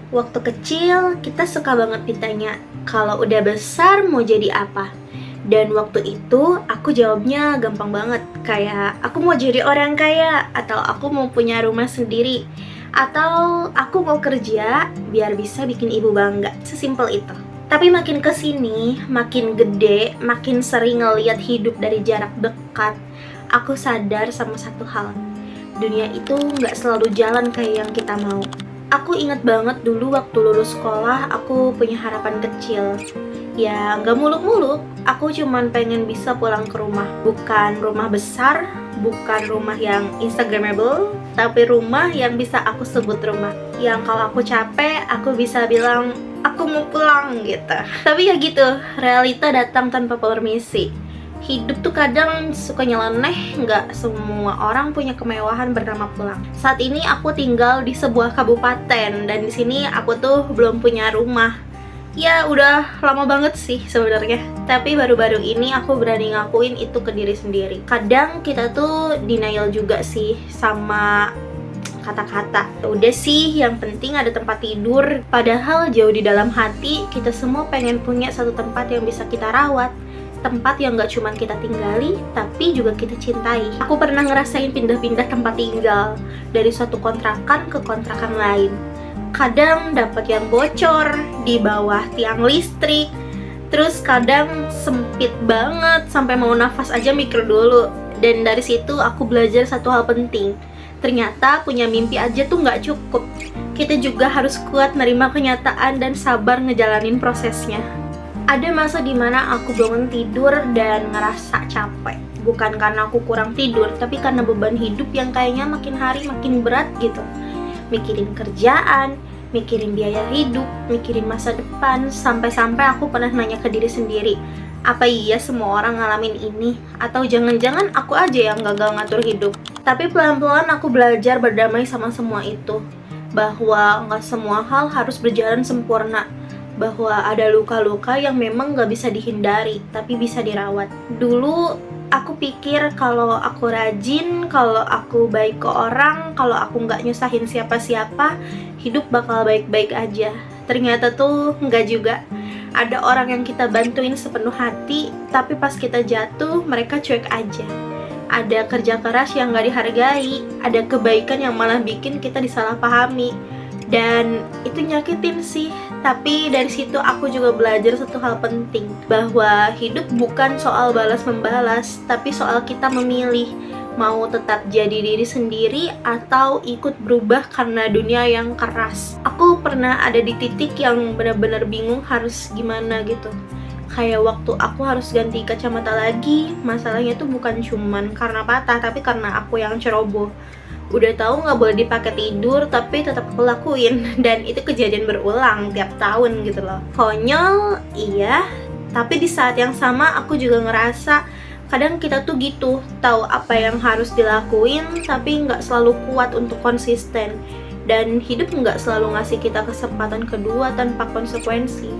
Waktu kecil, kita suka banget ditanya, kalau udah besar mau jadi apa? Dan waktu itu, aku jawabnya gampang banget. Kayak, aku mau jadi orang kaya, atau aku mau punya rumah sendiri, atau aku mau kerja biar bisa bikin ibu bangga. Sesimpel itu. Tapi makin kesini, makin gede, makin sering ngeliat hidup dari jarak dekat, aku sadar sama satu hal. Dunia itu nggak selalu jalan kayak yang kita mau. Aku inget banget dulu waktu lulus sekolah, aku punya harapan kecil. Ya, nggak muluk-muluk, aku cuman pengen bisa pulang ke rumah. Bukan rumah besar, bukan rumah yang instagramable, tapi rumah yang bisa aku sebut rumah. Yang kalau aku capek, aku bisa bilang, aku mau pulang gitu. Tapi ya gitu, realita datang tanpa permisi. Hidup tuh kadang suka nyeleneh, nggak semua orang punya kemewahan bernama pulang. Saat ini aku tinggal di sebuah kabupaten dan di sini aku tuh belum punya rumah. Ya udah lama banget sih sebenarnya. Tapi baru-baru ini aku berani ngakuin itu ke diri sendiri. Kadang kita tuh denial juga sih sama kata-kata. Udah sih, yang penting ada tempat tidur. Padahal jauh di dalam hati kita semua pengen punya satu tempat yang bisa kita rawat. Tempat yang gak cuma kita tinggali, tapi juga kita cintai. Aku pernah ngerasain pindah-pindah tempat tinggal dari suatu kontrakan ke kontrakan lain. Kadang dapat yang bocor di bawah tiang listrik, terus kadang sempit banget sampai mau nafas aja mikir dulu. Dan dari situ aku belajar satu hal penting. Ternyata punya mimpi aja tuh gak cukup. Kita juga harus kuat nerima kenyataan dan sabar ngejalanin prosesnya. Ada masa dimana aku bangun tidur dan ngerasa capek. Bukan karena aku kurang tidur, tapi karena beban hidup yang kayaknya makin hari makin berat gitu. Mikirin kerjaan, mikirin biaya hidup, mikirin masa depan. Sampai-sampai aku pernah nanya ke diri sendiri, apa iya semua orang ngalamin ini? Atau jangan-jangan aku aja yang gagal ngatur hidup? Tapi pelan-pelan aku belajar berdamai sama semua itu. Bahwa nggak semua hal harus berjalan sempurna. Bahwa ada luka-luka yang memang gak bisa dihindari, tapi bisa dirawat. Dulu aku pikir kalau aku rajin, kalau aku baik ke orang, kalau aku gak nyusahin siapa-siapa, hidup bakal baik-baik aja. Ternyata tuh enggak juga. Ada orang yang kita bantuin sepenuh hati, tapi pas kita jatuh, mereka cuek aja. Ada kerja keras yang gak dihargai, ada kebaikan yang malah bikin kita disalahpahami. Dan itu nyakitin sih. Tapi dari situ aku juga belajar satu hal penting, bahwa hidup bukan soal balas-membalas, tapi soal kita memilih mau tetap jadi diri sendiri atau ikut berubah karena dunia yang keras. Aku pernah ada di titik yang benar-benar bingung harus gimana gitu. Kayak waktu aku harus ganti kacamata lagi, masalahnya tuh bukan cuman karena patah, tapi karena aku yang ceroboh. Udah tahu nggak boleh dipakai tidur, tapi tetap aku lakuin. Dan itu kejadian berulang tiap tahun gitu loh. Konyol, iya. Tapi di saat yang sama aku juga ngerasa kadang kita tuh gitu, tahu apa yang harus dilakuin, tapi nggak selalu kuat untuk konsisten. Dan hidup nggak selalu ngasih kita kesempatan kedua tanpa konsekuensi.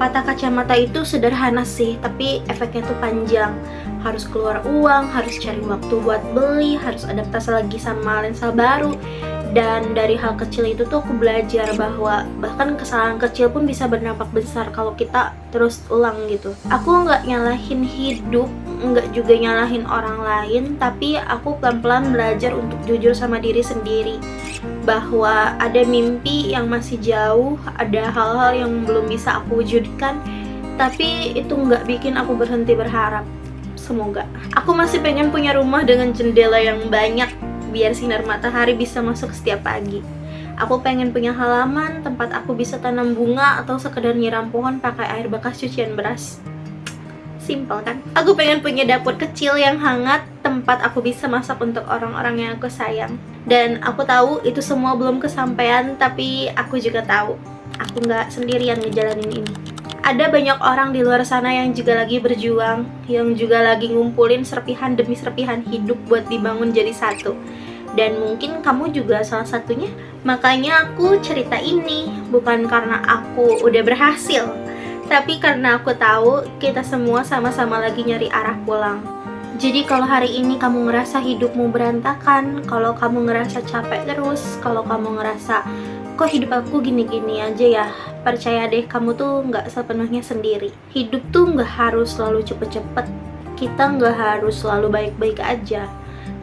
Patah kacamata itu sederhana sih, tapi efeknya tuh panjang. Harus keluar uang, harus cari waktu buat beli, harus adaptasi lagi sama lensa baru. Dan dari hal kecil itu tuh aku belajar bahwa bahkan kesalahan kecil pun bisa berdampak besar kalau kita terus ulang gitu. Aku nggak nyalahin hidup, nggak juga nyalahin orang lain, tapi aku pelan-pelan belajar untuk jujur sama diri sendiri. Bahwa ada mimpi yang masih jauh, ada hal-hal yang belum bisa aku wujudkan, tapi itu nggak bikin aku berhenti berharap. Semoga. Aku masih pengen punya rumah dengan jendela yang banyak, biar sinar matahari bisa masuk setiap pagi. Aku pengen punya halaman, tempat aku bisa tanam bunga atau sekedar nyiram pohon pakai air bekas cucian beras. Simpel kan? Aku pengen punya dapur kecil yang hangat, tempat aku bisa masak untuk orang-orang yang aku sayang. Dan aku tahu itu semua belum kesampaian, tapi aku juga tahu aku nggak sendirian ngejalanin ini. Ada banyak orang di luar sana yang juga lagi berjuang, yang juga lagi ngumpulin serpihan demi serpihan hidup buat dibangun jadi satu. Dan mungkin kamu juga salah satunya. Makanya aku cerita ini bukan karena aku udah berhasil, tapi karena aku tahu kita semua sama-sama lagi nyari arah pulang. Jadi kalau hari ini kamu ngerasa hidupmu berantakan, kalau kamu ngerasa capek terus, kalau kamu ngerasa kok hidup aku gini-gini aja ya. Percaya deh, kamu tuh nggak sepenuhnya sendiri. Hidup tuh nggak harus selalu cepet-cepet. Kita nggak harus selalu baik-baik aja.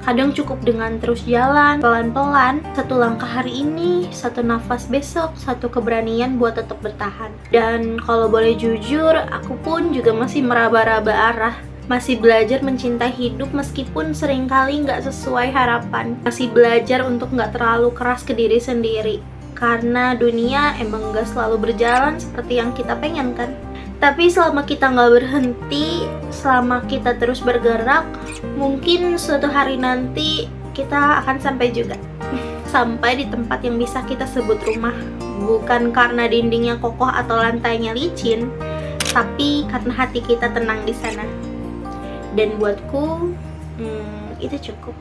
Kadang cukup dengan terus jalan, pelan-pelan, satu langkah hari ini, satu nafas besok, satu keberanian buat tetap bertahan. Dan kalau boleh jujur, aku pun juga masih meraba-raba arah. Masih belajar mencintai hidup meskipun seringkali nggak sesuai harapan. Masih belajar untuk nggak terlalu keras ke diri sendiri. Karena dunia emang nggak selalu berjalan seperti yang kita pengen kan. Tapi selama kita nggak berhenti, selama kita terus bergerak, mungkin suatu hari nanti kita akan sampai juga. Sampai di tempat yang bisa kita sebut rumah. Bukan karena dindingnya kokoh atau lantainya licin, tapi karena hati kita tenang di sana. Dan buatku, itu cukup.